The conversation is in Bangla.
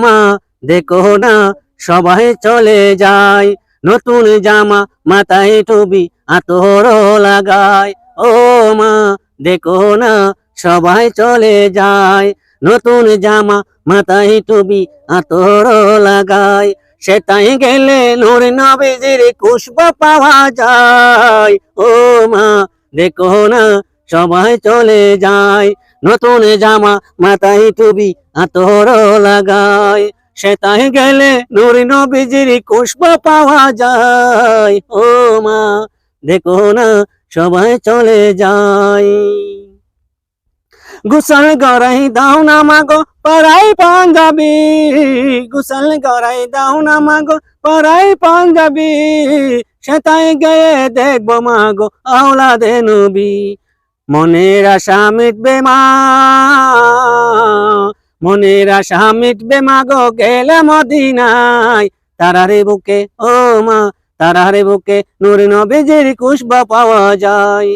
মা দেখো না সবাই চলে যায়, নতুন জামা মাথায় টুপি আতর লাগায়। ও মা দেখো না সবাই চলে যায়, নতুন জামা মাথায় টুপি আতর লাগায়। সেটাই গেলে নূর নবীজির খুশবু পাওয়া যায়। ও মা দেখো না সবাই চলে যায়, নতুন জামা মাথায় টুপি আতর লাগায়। সেটাই গেলে নূর নবীজির খুশবু পাওয়া যায়। ও মা দেখো না সবাই চলে যায়। গোসল গড়াই দাও না মাগো পরাই পাঞ্জাবি, গোসল গড়াই দাও না মাগো পরাই পাঞ্জাবি, সেটাই গিয়ে দেখবো মাগো আওলাদে নবী। মনের আশা মিটবে মা, মনের আশা মিটবে মাগো গেলে মদিনায়। তারারে বুকে ও মা তারারে বুকে নূর নবীজির খুশবু পাওয়া যায়।